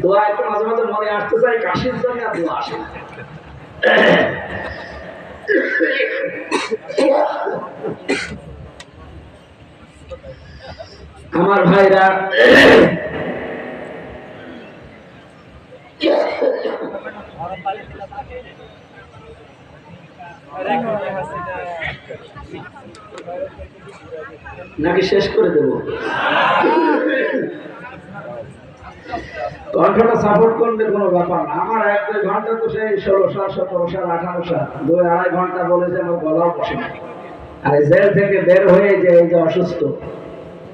দোয়া একটু মাঝে মাঝে মনে আসতে চাই, কাশির জন্য আর দোয়া আসে না। আমার ভাইরা, নাকি শেষ করে দেব? কণ্ঠটা সাপোর্ট করলে কোনো ব্যাপার না। আমার 1-2 ঘন্টা তো সেই 16 সাল 17 সাল 18 সাল 2-2.5 ঘন্টা বলেছে আমার গলাও বসে না। আর জেল থেকে বের হয়ে যে এই যে অসুস্থ,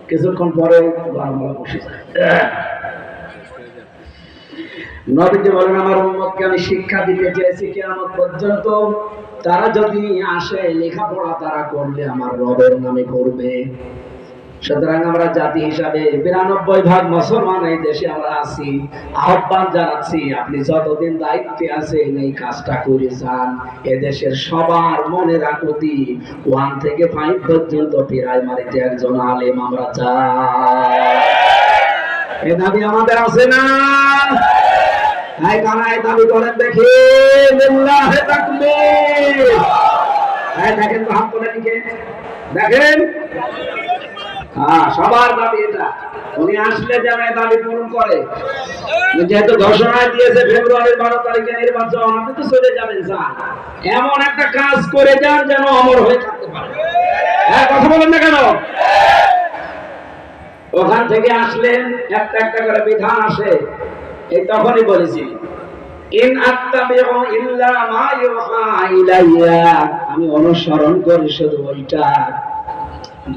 কিছুক্ষণ পরে গলা বসে যায়। নবীজি বলেন, আমার উম্মতকে আমি শিক্ষা দিতে চেয়েছি কিয়ামত পর্যন্ত তারা যদি আসে লেখাপড়া তারা করলে আমার রবের নামে করবে। সুতরাং আমরা জাতি হিসাবে 92% মুসলমান এই দেশে আমরা আছি। আহ্বান জানাচ্ছি, আপনি যতদিন দায়িত্বে আছেন এই কাজটা করে যান। এদেশের সবার মনে রাখতি 1 থেকে 5 পর্যন্ত প্রাইমারিতে একজন আলেম আমরা চাই। এ দাবি আমাদের আছে না? এই কানায় দাবি করেন দেখি, লিল্লাহি তাকবীর। এই দেখেন তো হাত তুলে দিকে দেখেন। হ্যাঁ, সবার দাবি এটা। উনি আসলে যেন এই দাবি পূরণ করে। যেহেতু ঘোষণা দিয়েছে ফেব্রুয়ারির 12 তারিখে নির্বাচন, আপনি তো চলে যাবেন, যান এমন একটা কাজ করে যান যেন অমর হয়ে থাকতে পারে। হ্যাঁ, কথা বলেন না কেন? ওখান থেকে আসলেন, একটা একটা করে বিধান আসে। এই তখনই বলেছি, ইন আত্তাবিউ ইল্লা মা ইউহা ইলাইয়া, আমি অনুসরণ করি শুধু ওইটা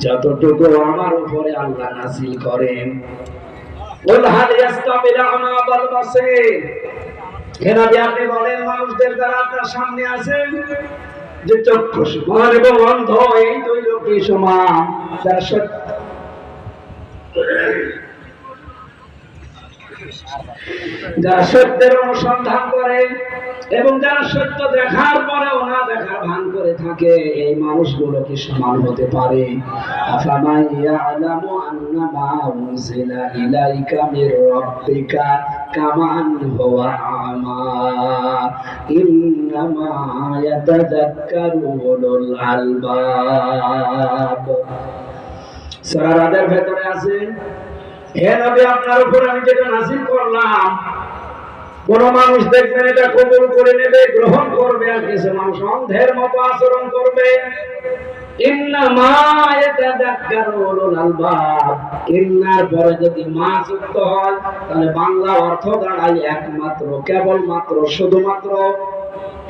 যতটুকু আমার উপরে আল্লাহ নাযিল করেন। কুল হাল ইয়াস্তাবিল আমা ওয়াল বাসীর, হে নবী আপনি বলেন মানুষদের দ্বারা আপনার সামনে আছেন যে চক্ষু সমান এবং অন্ধ, এই দুই লোকই সমান। যারা সত্যের অনুসন্ধান করে এবং যারা সত্য দেখার পরেও না দেখার ভান করে থাকে, এই মানুষগুলো কি সমান হতে পারে? আফামান ইয়ালামু আন্নামা উনজিলা ইলাইকা মির রাব্বিকা কামান হুয়া আমা ইন্নামা ইয়াতাযাক্কারু উলুল আলবাব। সূরা রাদের ভেতরে আছে, হে নবী আপনার উপর আমি যেটা নাযিল করলাম, কোন মানুষ দেখবেন এটা কবুল করে নেবে, গ্রহণ করবে, আর কিছু মানুষ অন্ধের মতো আচরণ করবে। ইন্নামা ইয়াতাযাক্কারু উলুল আলবাব, ইন্নার পরে যদি মা যুক্ত হয় তাহলে বাংলা অর্থ দাঁড়ায় একমাত্র, কেবলমাত্র, শুধুমাত্র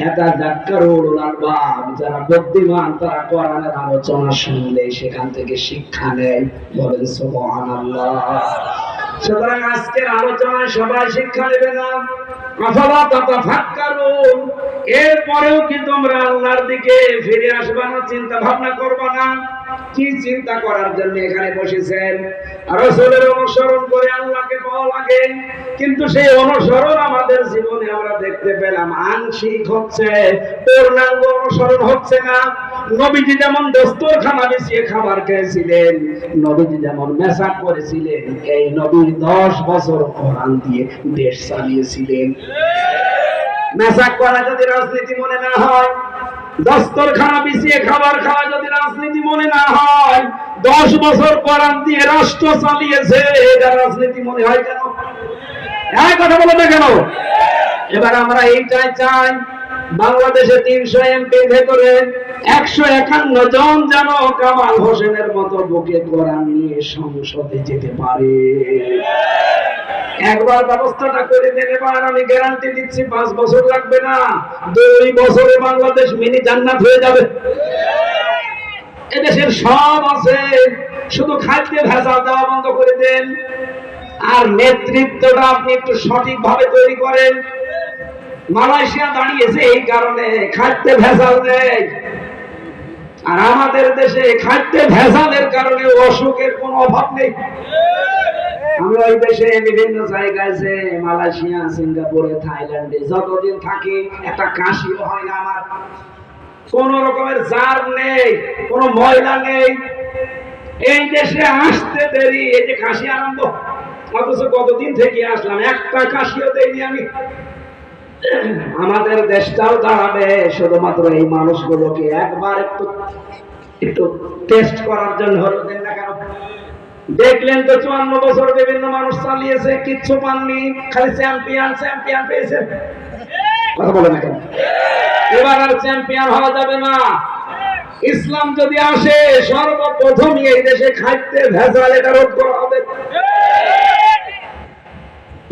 ইয়াতাযাক্কারু উলুল আলবাব। যারা বুদ্ধিমান তারা কোরআনের আলোচনা শুনলে সেখান থেকে শিক্ষা নেয়। বলেন সুবহানাল্লাহ। সুতরাং আজকের আলোচনায় সবাই শিক্ষা নেবে না? আফালা তাতাফাক্কারুন, এরপরেও কি তোমরা আল্লাহর দিকে ফিরে আসবে না? চিন্তা ভাবনা করবে না? কি চিন্তা করার জন্য এখানে বসেছেন? রাসূলের অনুসরণ করে আল্লাহকে পাওয়া লাগে, কিন্তু সেই অনুসরণ আমাদের জীবনে আমরা দেখতে পেলাম আংশিক হচ্ছে, পূর্ণাঙ্গ অনুসরণ হচ্ছে না। নবীজি যেমন দস্তরখানা বিছিয়ে খাবার খেয়েছিলেন, নবীজি যেমন মেসাক করেছিলেন, এই নবী 10 বছর কোরআন দিয়ে দেশ চালিয়েছিলেন। মেসাক করা যদি রাজনীতি মনে না হয়, দস্তরখানা বিছিয়ে খাবার খাওয়া যদি রাজনীতি মনে না হয়, 10 বছর কোরআন দিয়ে রাষ্ট্র চালিয়েছে, এটা রাজনীতি মনে হয় কেন? এই কথা বলো না কেন? এবার আমরা এইটাই চাই, বাংলাদেশে 300 এমপি ভেতরে 151 জন যেন কামাল হোসেনের মতো বুকে কোরআন নিয়ে সংসদে যেতে পারে। একবার ব্যবস্থাটা করে দেন, এবার আমি গ্যারান্টি দিচ্ছি 5 বছর লাগবে না, 2 বছরে বাংলাদেশ মিনি জান্নাত হয়ে যাবে। এদেশের সব আছে, শুধু খাদ্যে ভেজাল দেওয়া বন্ধ করে দেন, আর নেতৃত্বটা আপনি একটু সঠিকভাবে তৈরি করেন। মালয়েশিয়া দাঁড়িয়েছে এই কারণে, খাদ্যে ভেজাল দেয়, আর আমাদের দেশে খাদ্যে ভেজালের কারণে অসুখের কোনো অভাব নেই। আমি ওই দেশে বিভিন্ন জায়গায়, যে মালয়েশিয়া, সিঙ্গাপুরে, থাইল্যান্ডে যতদিন থাকি একটা কাশিও হয় না আমার। কোন রকমের জার নেই, কোন ময়লা নেই, এই দেশে আসতে দেরি, এই যে কাশি আরম্ভ, অথচ কতদিন থেকে আসলাম, একটা কাশিও দেয়নি আমি। আমাদের দেশটাও দাঁড়াবে শুধুমাত্র এই মানুষগুলোকে একবার একটু একটু টেস্ট করার জন্য হলো, দেন না কেন? দেখলেন তো 54 বছর বিভিন্ন মানুষ চালিয়েছে, কিচ্ছু পাননি, খালি চ্যাম্পিয়ন চ্যাম্পিয়ন পেয়েছে। কথা বলে না কেন? এবার আর চ্যাম্পিয়ন হওয়া যাবে না। ইসলাম যদি আসে, সর্বপ্রথম এই দেশে খাইতে ভেজাল, এটা রোধ করা হবে।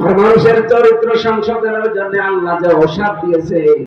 আর মানুষের চরিত্র সংশোধনের জন্য আল্লাহ যে ঔষধ দিয়েছে,